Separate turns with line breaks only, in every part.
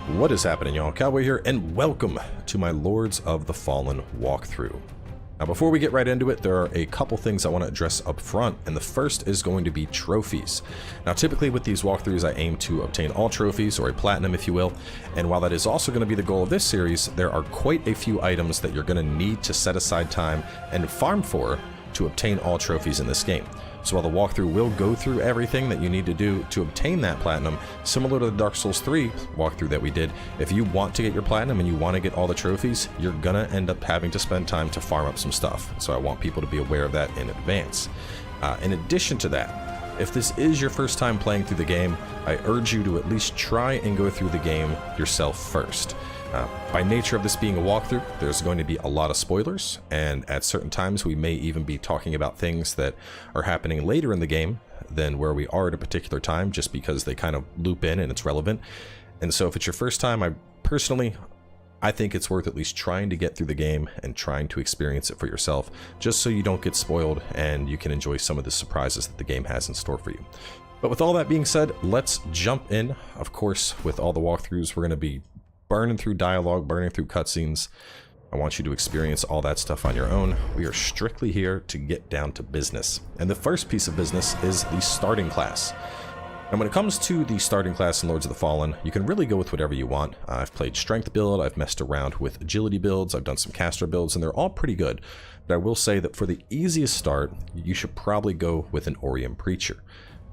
What is happening, y'all? Cowboy here, and welcome to my Lords of the Fallen walkthrough. Now, before we get right into it, there are a couple things I want to address up front, and the first is going to be trophies. Now, typically with these walkthroughs, I aim to obtain all trophies, or a platinum if you will, and while that is also going to be the goal of this series, there are quite a few items that you're going to need to set aside time and farm for to obtain all trophies in this game. So while the walkthrough will go through everything that you need to do to obtain that platinum, similar to the Dark Souls 3 walkthrough that we did, if you want to get your platinum and you want to get all the trophies, you're gonna end up having to spend time to farm up some stuff. So I want people to be aware of that in advance. In addition to that, if this is your first time playing through the game, I urge you to at least try and go through the game yourself first. By nature of this being a walkthrough, there's going to be a lot of spoilers, and at certain times we may even be talking about things that are happening later in the game than where we are at a particular time, just because they kind of loop in and it's relevant. And so if it's your first time, I think it's worth at least trying to get through the game and trying to experience it for yourself, just so you don't get spoiled and you can enjoy some of the surprises that the game has in store for you. But with all that being said, let's jump in. Of course, with all the walkthroughs, we're going to be burning through dialogue, burning through cutscenes. I want you to experience all that stuff on your own. We are strictly here to get down to business. And the first piece of business is the starting class. And when it comes to the starting class in Lords of the Fallen, you can really go with whatever you want. I've played strength build, I've messed around with agility builds, I've done some caster builds, and they're all pretty good. But I will say that for the easiest start, you should probably go with an Orient Preacher.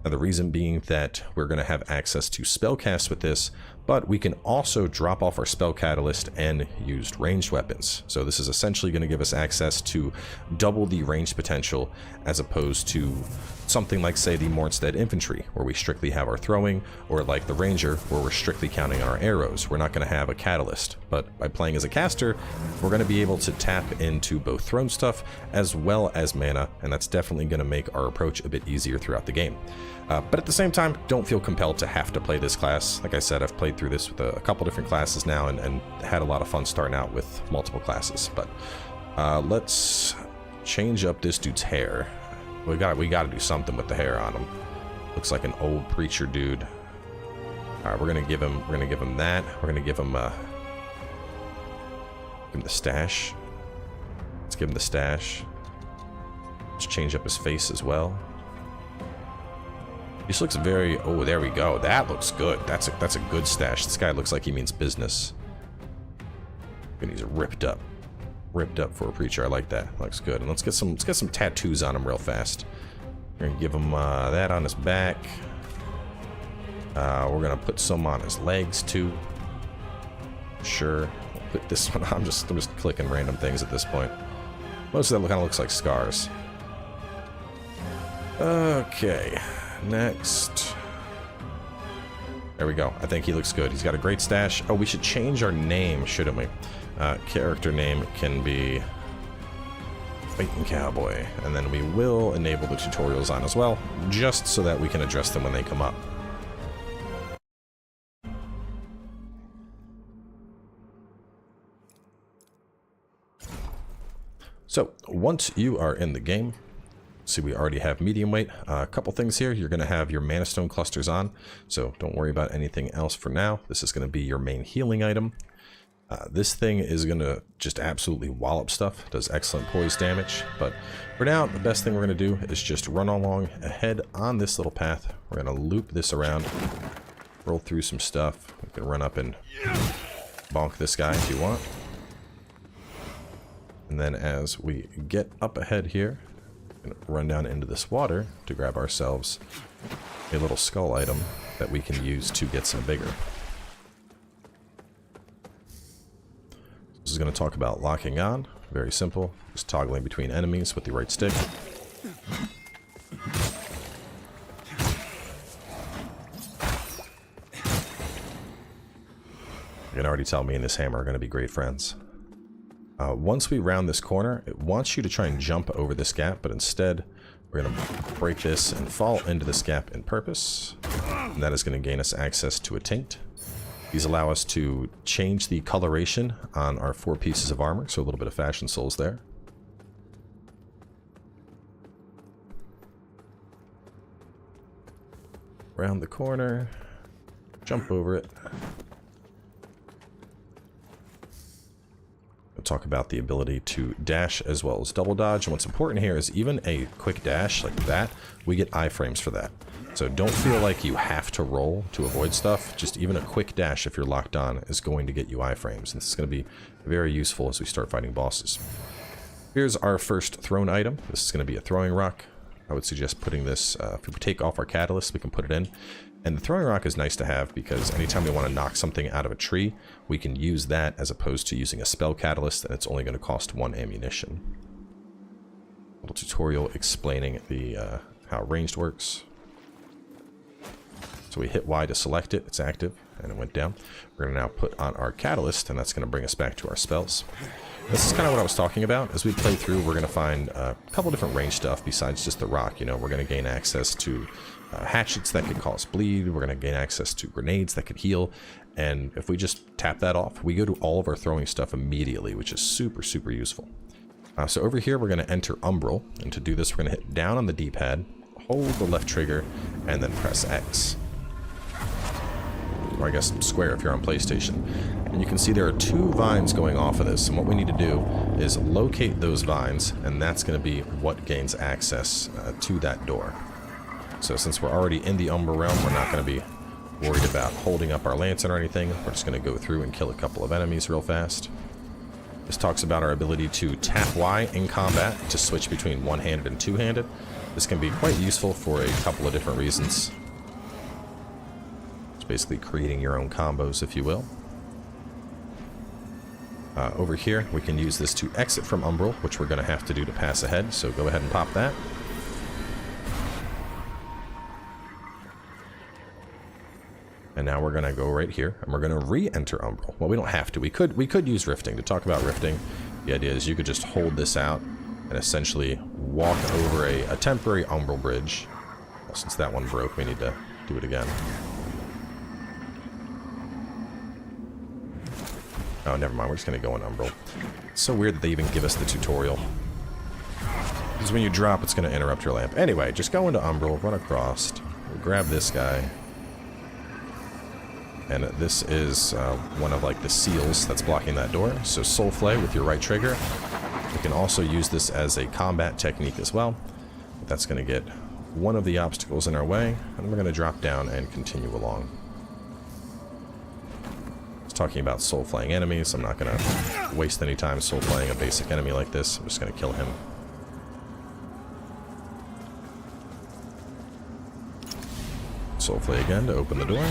Now, the reason being that we're going to have access to spellcast with this, but we can also drop off our spell catalyst and use ranged weapons. So this is essentially going to give us access to double the range potential, as opposed to something like, say, the Mornstead Infantry, where we strictly have our throwing, or like the Ranger, where we're strictly counting on our arrows. We're not going to have a catalyst, but by playing as a caster, we're going to be able to tap into both thrown stuff as well as mana, and that's definitely going to make our approach a bit easier throughout the game. But at the same time, don't feel compelled to have to play this class. Like I said, I've played through this with a couple different classes now and had a lot of fun starting out with multiple classes. But let's change up this dude's hair. We got to do something with the hair on him. Looks like an old preacher dude. All right, we're gonna give him that. We're gonna give him the stash. Let's give him the stash. Let's change up his face as well. This looks very... Oh, there we go. That looks good. That's a good stash. This guy looks like he means business. And he's ripped up. Ripped up for a preacher. I like that. Looks good. And let's get some tattoos on him real fast. We're gonna give him that on his back. We're gonna put some on his legs too. Sure. We'll put this one. I'm just clicking random things at this point. Most of that kind of looks like scars. Okay. Next. There we go. I think he looks good. He's got a great stash. Oh, we should change our name, shouldn't we? Character name can be Fighting Cowboy, and then we will enable the tutorials on as well, just so that we can address them when they come up. So, once you are in the game, see, we already have medium weight. A couple things here. You're going to have your mana stone clusters on, so don't worry about anything else for now. This is going to be your main healing item. This thing is going to just absolutely wallop stuff. Does excellent poise damage, but for now, the best thing we're going to do is just run along ahead on this little path. We're going to loop this around, roll through some stuff. We can run up and bonk this guy if you want. And then as we get up ahead here, run down into this water to grab ourselves a little skull item that we can use to get some bigger. This is going to talk about locking on. Very simple. Just toggling between enemies with the right stick. You can already tell me and this hammer are going to be great friends. Once we round this corner, it wants you to try and jump over this gap, but instead we're going to break this and fall into this gap in purpose. And that is going to gain us access to a taint. These allow us to change the coloration on our 4 pieces of armor, so a little bit of fashion souls there. Round the corner, jump over it. We'll talk about the ability to dash as well as double dodge. And what's important here is even a quick dash like that, we get iframes for that. So don't feel like you have to roll to avoid stuff. Just even a quick dash, if you're locked on, is going to get you iframes. And this is going to be very useful as we start fighting bosses. Here's our first thrown item. This is going to be a throwing rock. I would suggest putting this, if we take off our catalyst, we can put it in. And the throwing rock is nice to have because anytime we want to knock something out of a tree, we can use that as opposed to using a spell catalyst, and it's only going to cost 1 ammunition. A little tutorial explaining the how ranged works. So we hit Y to select it, it's active, and it went down. We're going to now put on our catalyst, and that's going to bring us back to our spells. This is kind of what I was talking about. As we play through, we're going to find a couple different range stuff besides just the rock. You know, we're going to gain access to hatchets that could cause bleed. We're going to gain access to grenades that could heal. And if we just tap that off, we go to all of our throwing stuff immediately, which is super, super useful. So over here, we're going to enter Umbral. And to do this, we're going to hit down on the D-pad, hold the left trigger, and then press X. Or I guess square if you're on PlayStation. And you can see there are 2 vines going off of this, and what we need to do is locate those vines, and that's going to be what gains access to that door. So since we're already in the Umbral realm, we're not going to be worried about holding up our lantern or anything. We're just going to go through and kill a couple of enemies real fast. This talks about our ability to tap Y in combat to switch between one-handed and two-handed. This can be quite useful for a couple of different reasons. It's basically creating your own combos, if you will. Over here, we can use this to exit from Umbral, which we're going to have to do to pass ahead, so go ahead and pop that. And now we're going to go right here, and we're going to re-enter Umbral. Well, we don't have to. We could use rifting. To talk about rifting, the idea is you could just hold this out and essentially walk over a temporary Umbral bridge. Well, since that one broke, we need to do it again. Oh, never mind. We're just going to go in Umbral. It's so weird that they even give us the tutorial. Because when you drop, it's going to interrupt your lamp. Anyway, just go into Umbral, run across, grab this guy. And this is one of like the seals that's blocking that door. So Soul Flay with your right trigger. You can also use this as a combat technique as well. That's going to get one of the obstacles in our way. And we're going to drop down and continue along. Talking about soul flaying enemies. I'm not going to waste any time soul flaying a basic enemy like this. I'm just going to kill him. Soul flay again to open the door.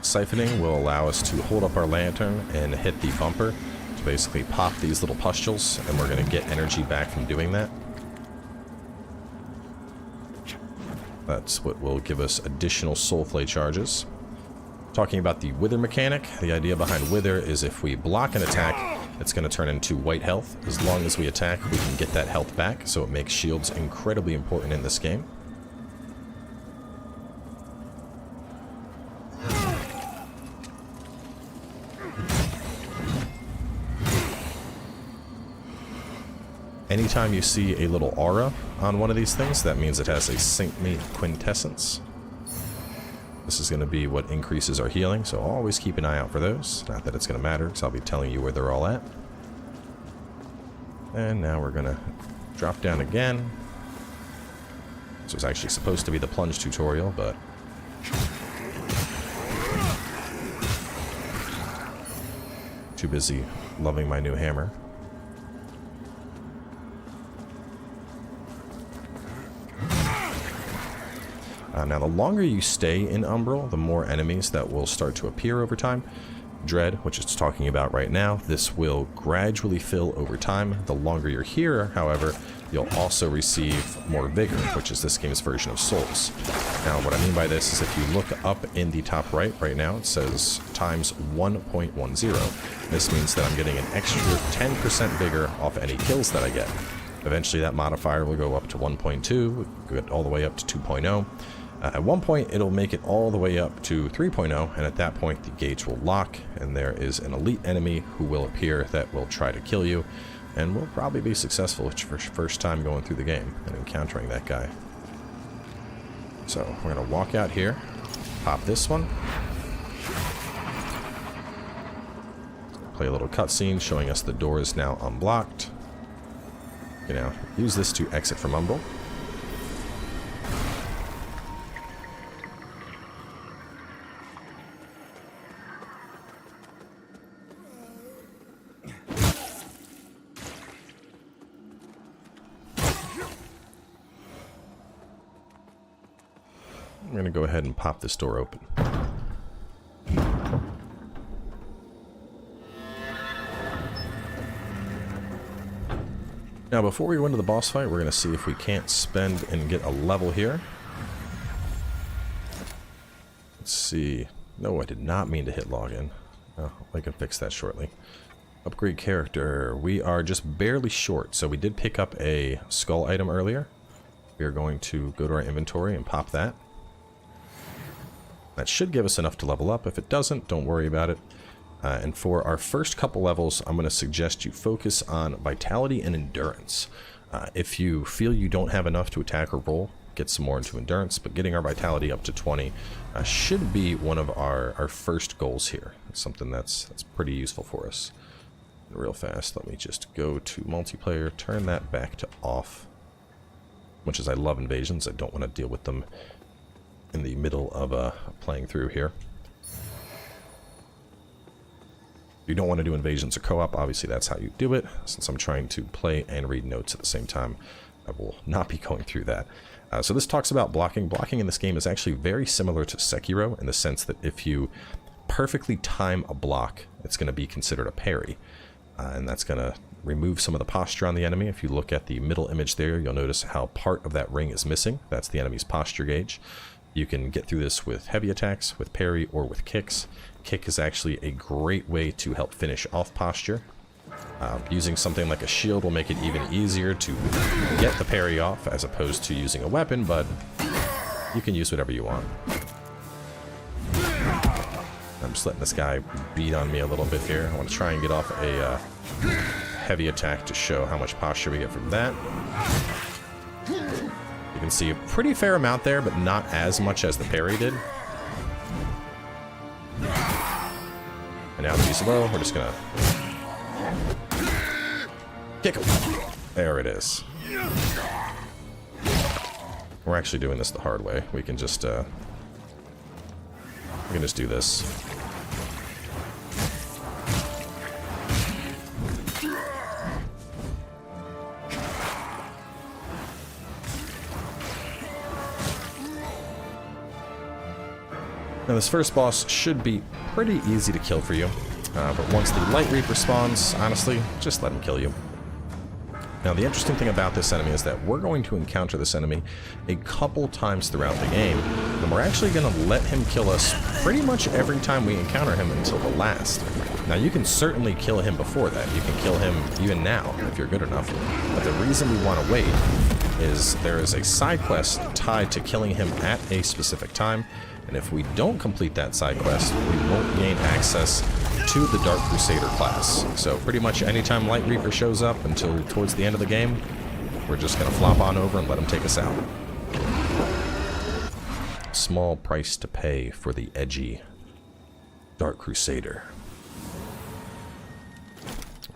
Siphoning will allow us to hold up our lantern and hit the bumper to basically pop these little pustules, and we're going to get energy back from doing that. That's what will give us additional soul flay charges. Talking about the wither mechanic, the idea behind wither is if we block an attack, it's going to turn into white health. As long as we attack, we can get that health back, so it makes shields incredibly important in this game. Anytime you see a little aura on one of these things, that means it has a Saintmate Quintessence. This is going to be what increases our healing, so always keep an eye out for those. Not that it's going to matter, because I'll be telling you where they're all at. And now we're going to drop down again. This was actually supposed to be the plunge tutorial, but... too busy loving my new hammer. Now, the longer you stay in Umbral, the more enemies that will start to appear over time. Dread, which it's talking about right now, this will gradually fill over time. The longer you're here, however, you'll also receive more vigor, which is this game's version of souls. Now, what I mean by this is if you look up in the top right now, it says times 1.10. This means that I'm getting an extra 10% vigor off any kills that I get. Eventually, that modifier will go up to 1.2, get all the way up to 2.0. At one point, it'll make it all the way up to 3.0, and at that point, the gates will lock, and there is an elite enemy who will appear that will try to kill you, and will probably be successful for your first time going through the game and encountering that guy. So, we're going to walk out here, pop this one, Play a little cutscene showing us the door is now unblocked. You know, use this to exit from Umbral. I'm going to go ahead and pop this door open. Now, before we go into the boss fight, we're going to see if we can't spend and get a level here. Let's see. No, I did not mean to hit login. Oh, I can fix that shortly. Upgrade character. We are just barely short, so we did pick up a skull item earlier. We are going to go to our inventory and pop that. That should give us enough to level up. If it doesn't, don't worry about it. And for our first couple levels, I'm going to suggest you focus on vitality and endurance. If you feel you don't have enough to attack or roll, get some more into endurance, but getting our vitality up to 20 should be one of our first goals here. It's something that's pretty useful for us. Real fast, let me just go to multiplayer, turn that back to off. Much as I love invasions, I don't want to deal with them in the middle of playing through here. If you don't want to do invasions or co-op, obviously that's how you do it. Since I'm trying to play and read notes at the same time, I will not be going through that. So this talks about blocking. Blocking in this game is actually very similar to Sekiro in the sense that if you perfectly time a block, it's going to be considered a parry. And that's going to remove some of the posture on the enemy. If you look at the middle image there, you'll notice how part of that ring is missing. That's the enemy's posture gauge. You can get through this with heavy attacks, with parry, or with kicks. Kick is actually a great way to help finish off posture. Using something like a shield will make it even easier to get the parry off as opposed to using a weapon, but you can use whatever you want. I'm just letting this guy beat on me a little bit here. I want to try and get off a heavy attack to show how much posture we get from that. You can see a pretty fair amount there, but not as much as the parry did. And now that he's low, we're just gonna kick him. There it is. We're actually doing this the hard way. We can just do this. Now this first boss should be pretty easy to kill for you, but once the Light Reaper spawns, honestly, just let him kill you. Now the interesting thing about this enemy is that we're going to encounter this enemy a couple times throughout the game, and we're actually going to let him kill us pretty much every time we encounter him until the last. Now you can certainly kill him before that, you can kill him even now if you're good enough, but the reason we want to wait is there is a side quest tied to killing him at a specific time. And if we don't complete that side quest, we won't gain access to the Dark Crusader class. So pretty much anytime Light Reaper shows up until towards the end of the game, we're just going to flop on over and let him take us out. Small price to pay for the edgy Dark Crusader.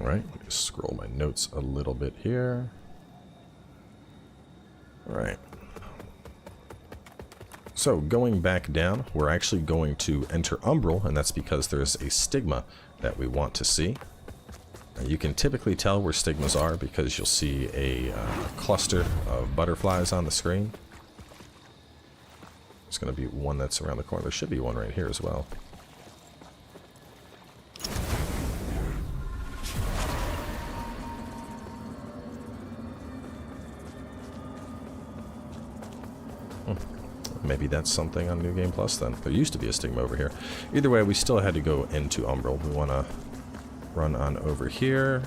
Alright, let me just scroll my notes a little bit here. Alright. So, going back down, we're actually going to enter Umbral, and that's because there's a stigma that we want to see. You can typically tell where stigmas are because you'll see a cluster of butterflies on the screen. There's going to be one that's around the corner. There should be one right here as well. Maybe that's something on New Game Plus then. There used to be a stigma over here. Either way, we still had to go into Umbral. We want to run on over here.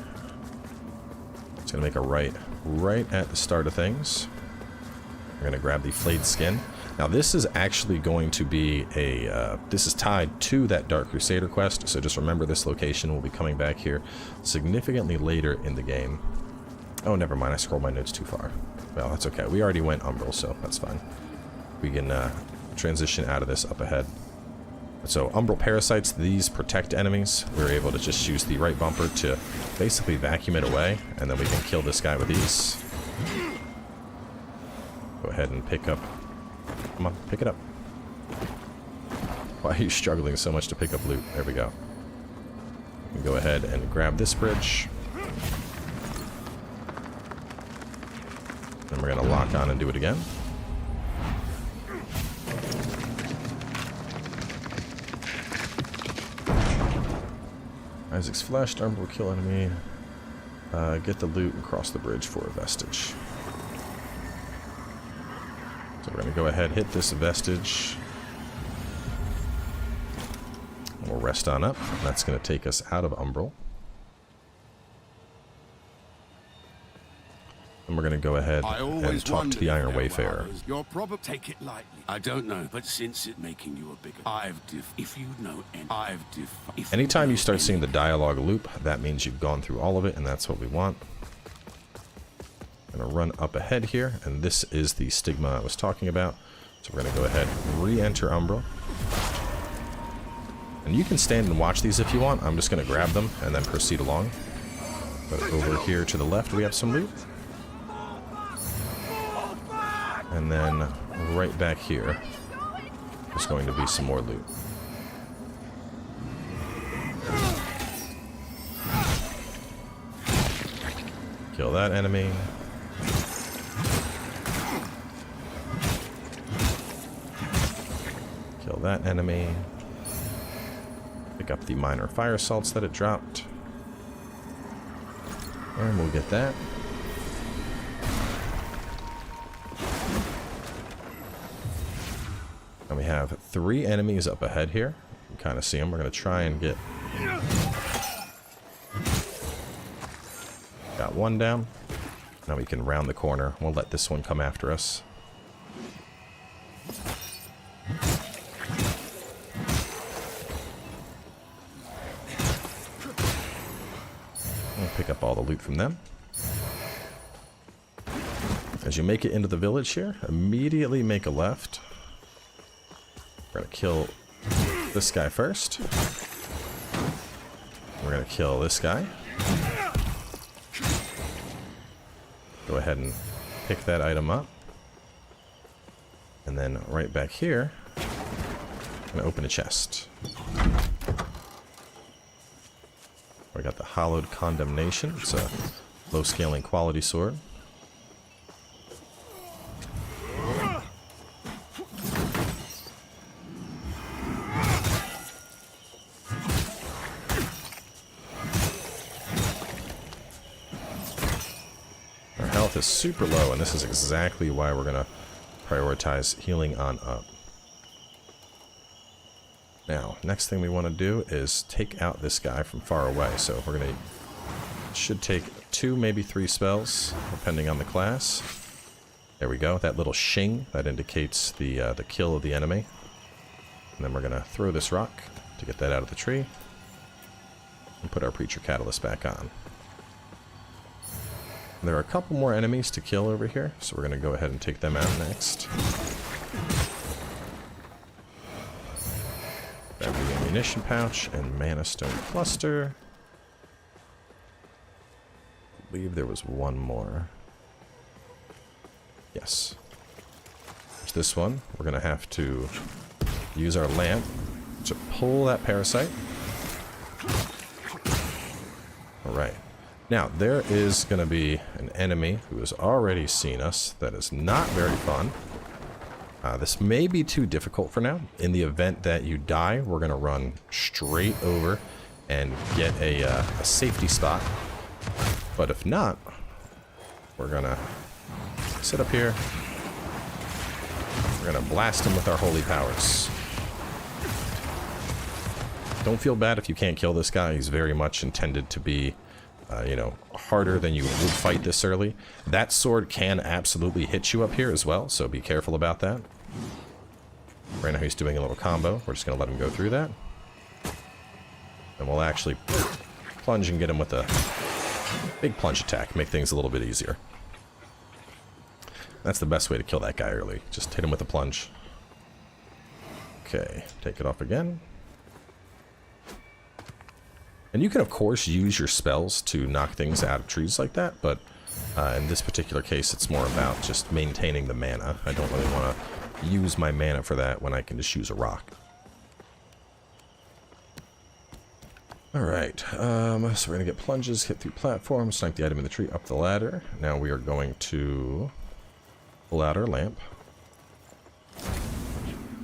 It's going to make a right at the start of things. We're going to grab the flayed skin. Now this is actually going to be a, this is tied to that Dark Crusader quest, so just remember this location will be coming back here significantly later in the game. Oh, never mind, I scrolled my notes too far. Well, that's okay. We already went Umbral, so that's fine. We can transition out of this up ahead. So umbral parasites, these protect enemies. We're able to just use the right bumper to basically vacuum it away, and then we can kill this guy with these. Go ahead and pick up. Come on, pick it up. Why are you struggling so much to pick up loot? There we go. We can go ahead and grab this bridge. Then we're going to lock on and do it again. Isaac's flesh, armed will kill enemy. Get the loot and cross the bridge for a vestige. So we're going to go ahead, hit this vestige. We'll rest on up. And that's going to take us out of Umbral. And we're going to go ahead and talk to the Iron Wayfarer.
You're probably take it lightly. I don't know, but since it making you a bigger, if you know, and
anytime you start seeing the dialogue loop, that means you've gone through all of it, and that's what we want. I'm going to run up ahead here, and this is the stigma I was talking about. So we're going to go ahead and re-enter Umbral. And you can stand and watch these if you want. I'm just going to grab them and then proceed along. But over here to the left, we have some loot. And then right back here, there's going to be some more loot. Kill that enemy. Kill that enemy. Pick up the minor fire salts that it dropped. And we'll get that. And we have 3 enemies up ahead here. You can kind of see them. We're going to try and get... Got one down. Now we can round the corner. We'll let this one come after us. We'll pick up all the loot from them. As you make it into the village here, immediately make a left. We're going to kill this guy first. We're going to kill this guy. Go ahead and pick that item up. And then right back here, I'm going to open a chest. We got the Hallowed Condemnation. It's a low scaling quality sword. Is super low, and this is exactly why we're going to prioritize healing on up. Now, next thing we want to do is take out this guy from far away. So we're going to should take 2, maybe 3 spells, depending on the class. There we go. That little shing that indicates the kill of the enemy. And then we're going to throw this rock to get that out of the tree, and put our Preacher Catalyst back on. There are a couple more enemies to kill over here, so we're going to go ahead and take them out next. Grab the ammunition pouch and mana stone cluster. I believe there was one more. Yes. There's this one. We're going to have to use our lamp to pull that parasite. Alright. Now, there is going to be an enemy who has already seen us. That is not very fun. This may be too difficult for now. In the event that you die, we're going to run straight over and get a safety spot. But if not, we're going to sit up here. We're going to blast him with our holy powers. Don't feel bad if you can't kill this guy. He's very much intended to be... you know, harder than you would fight this early. That sword can absolutely hit you up here as well, so be careful about that. Right now he's doing a little combo. We're just going to let him go through that. And we'll actually plunge and get him with a big plunge attack, make things a little bit easier. That's the best way to kill that guy early. Just hit him with a plunge. Okay, take it off again. And you can, of course, use your spells to knock things out of trees like that, but in this particular case, it's more about just maintaining the mana. I don't really want to use my mana for that when I can just use a rock. Alright, so we're going to get plunges, hit through platforms, snipe the item in the tree, up the ladder. Now we are going to pull out our lamp.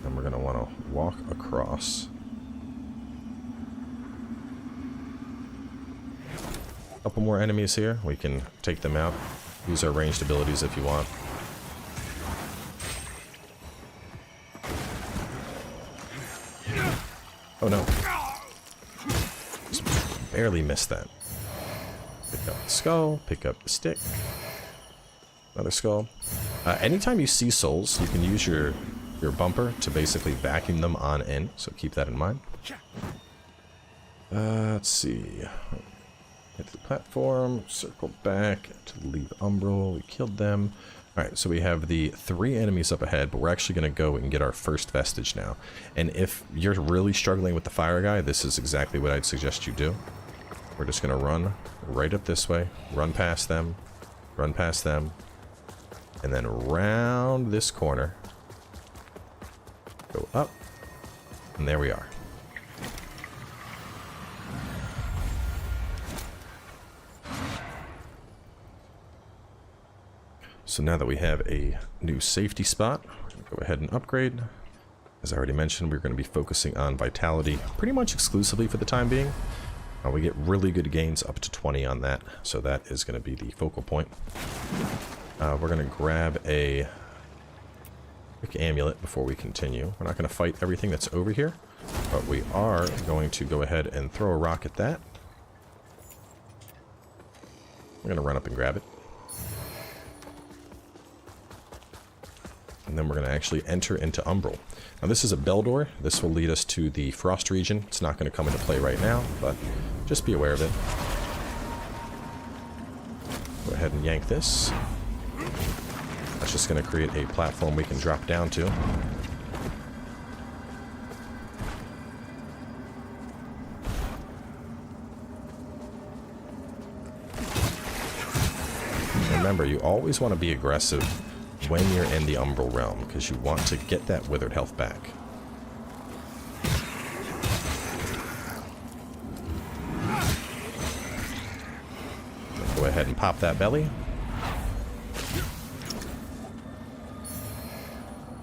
And we're going to want to walk across. A couple more enemies here. We can take them out. Use our ranged abilities if you want. Oh no. Just barely missed that. Pick up the skull, pick up the stick. Another skull. Anytime you see souls, you can use your bumper to basically vacuum them on in, so keep that in mind. Let's see. Hit the platform, circle back to leave Umbral. We killed them. Alright, so we have the 3 enemies up ahead, but we're actually going to go and get our first vestige now. And if you're really struggling with the fire guy, this is exactly what I'd suggest you do. We're just going to run right up this way, run past them, and then round this corner. Go up, and there we are. So now that we have a new safety spot, we're going to go ahead and upgrade. As I already mentioned, we're going to be focusing on vitality pretty much exclusively for the time being. We get really good gains up to 20 on that, so that is going to be the focal point. We're going to grab a quick amulet before we continue. We're not going to fight everything that's over here, but we are going to go ahead and throw a rock at that. We're going to run up and grab it. And then we're going to actually enter into Umbral. Now this is a bell door. This will lead us to the Frost region. It's not going to come into play right now, but just be aware of it. Go ahead and yank this. That's just going to create a platform we can drop down to. Remember, you always want to be aggressive when you're in the Umbral realm, because you want to get that withered health back. Go ahead and pop that belly.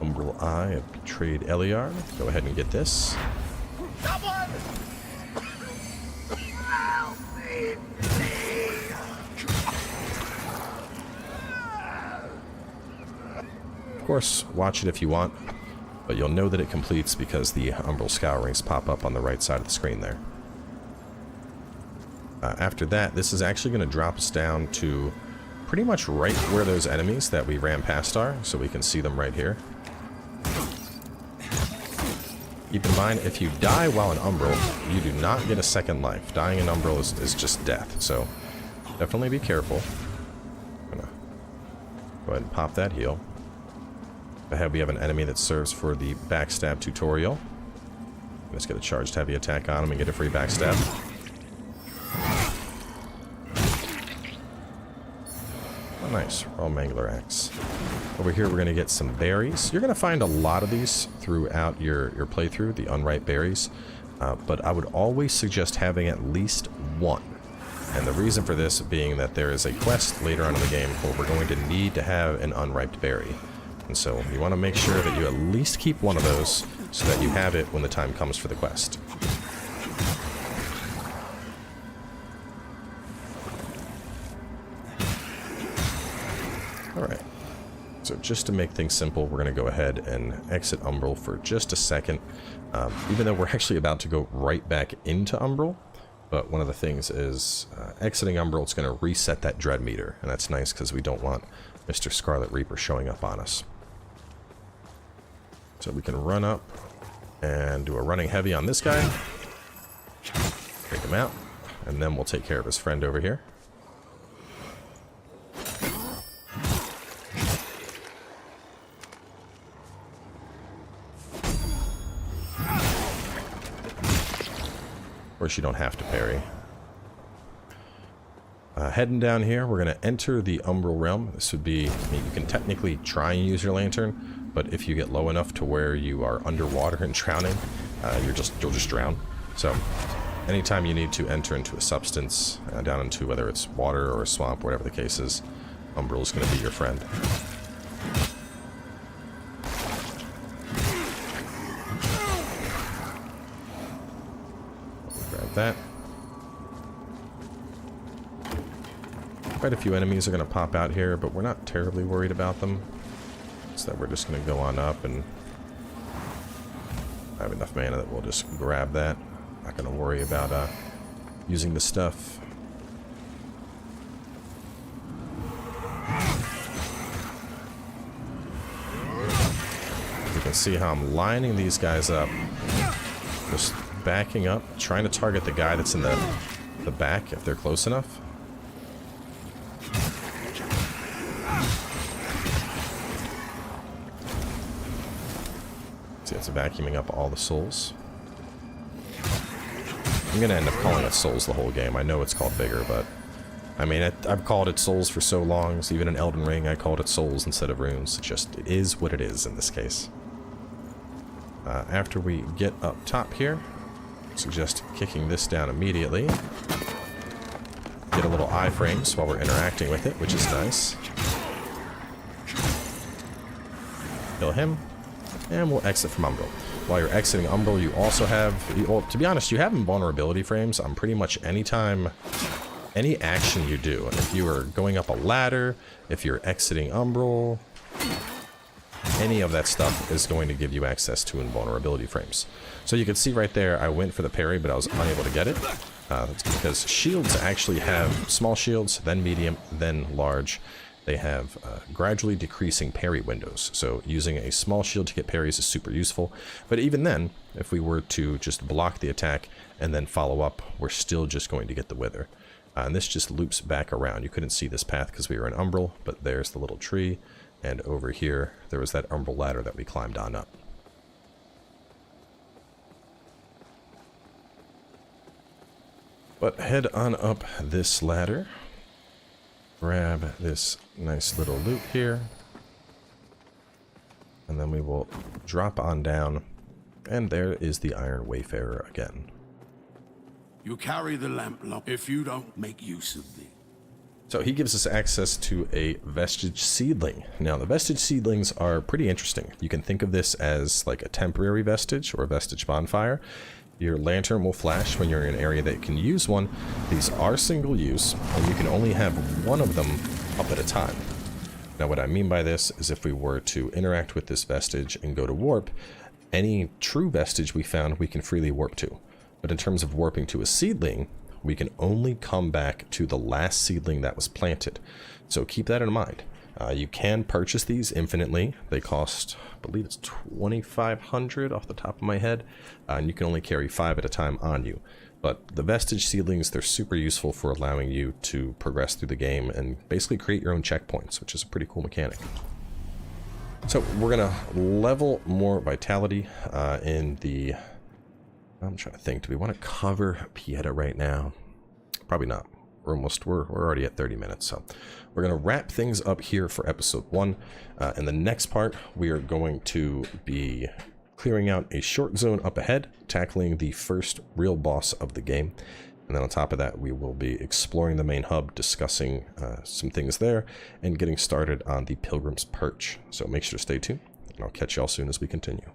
Umbral Eye have betrayed Eliard. Go ahead and get this. Of course, watch it if you want, but you'll know that it completes because the Umbral Scourings pop up on the right side of the screen there. After that, this is actually going to drop us down to pretty much right where those enemies that we ran past are, so we can see them right here. Keep in mind, if you die while in Umbral, you do not get a second life. Dying in Umbral is just death, so definitely be careful. I'm gonna go ahead and pop that heal. Ahead we have an enemy that serves for the backstab tutorial. Let's get a charged heavy attack on him and get a free backstab. Oh nice, raw mangler axe. Over here we're going to get some berries. You're going to find a lot of these throughout your playthrough, the unripe berries. But I would always suggest having at least one. And the reason for this being that there is a quest later on in the game where we're going to need to have an unripe berry. And so you want to make sure that you at least keep one of those so that you have it when the time comes for the quest. Alright, so just to make things simple, we're going to go ahead and exit Umbral for just a second, even though we're actually about to go right back into Umbral. But one of the things is exiting Umbral, it's going to reset that dread meter, and that's nice because we don't want Mr. Scarlet Reaper showing up on us. So we can run up and do a running heavy on this guy. Take him out, and then we'll take care of his friend over here. Of course, you don't have to parry. Heading down here, we're going to enter the Umbral Realm. This would be, I mean, you can technically try and use your lantern, but if you get low enough to where you are underwater and drowning, you'll just drown. So anytime you need to enter into a substance, down into whether it's water or a swamp, whatever the case is, Umbral is going to be your friend. Grab that. Quite a few enemies are going to pop out here, but we're not terribly worried about them. So that we're just going to go on up, and I have enough mana that we'll just grab that. Not going to worry about using the stuff. You can see how I'm lining these guys up. Just backing up, trying to target the guy that's in the back if they're close enough. See, it's vacuuming up all the souls. I'm gonna end up calling it souls the whole game. I know it's called Vigor, but I mean, I've called it souls for so long, so even in Elden Ring I called it souls instead of runes. It is what it is in this case. After we get up top here, I suggest kicking this down immediately. Get a little iframes while we're interacting with it, which is nice. Kill him. And we'll exit from Umbral. While you're exiting Umbral, you also have, well, to be honest, you have invulnerability frames on pretty much any action you do. If you are going up a ladder, if you're exiting Umbral, any of that stuff is going to give you access to invulnerability frames. So you can see right there, I went for the parry, but I was unable to get it. That's because shields actually have small shields, then medium, then large. They have gradually decreasing parry windows, so using a small shield to get parries is super useful. But even then, if we were to just block the attack and then follow up, we're still just going to get the wither. And this just loops back around. You couldn't see this path because we were in Umbral, but there's the little tree, and over here there was that Umbral ladder that we climbed on up. But head on up this ladder. Grab this nice little loot here, and then we will drop on down, and there is the Iron Wayfarer again.
You carry the lamp long if you don't make use of thee.
So he gives us access to a Vestige Seedling. Now the Vestige Seedlings are pretty interesting. You can think of this as like a temporary Vestige or a Vestige Bonfire. Your lantern will flash when you're in an area that can use one. These are single use, and you can only have one of them up at a time. Now what I mean by this is if we were to interact with this vestige and go to warp, any true vestige we found we can freely warp to. But in terms of warping to a seedling, we can only come back to the last seedling that was planted. So keep that in mind. You can purchase these infinitely. They cost, I believe it's 2,500 off the top of my head, and you can only carry 5 at a time on you. But the Vestige Seedlings, they're super useful for allowing you to progress through the game and basically create your own checkpoints, which is a pretty cool mechanic. So we're going to level more Vitality in the... I'm trying to think, do we want to cover Pieta right now? Probably not. We're already at 30 minutes, so we're going to wrap things up here for episode 1. In the next part, we are going to be clearing out a short zone up ahead, tackling the first real boss of the game. And then on top of that, we will be exploring the main hub, discussing some things there, and getting started on the Pilgrim's Perch. So make sure to stay tuned, and I'll catch y'all soon as we continue.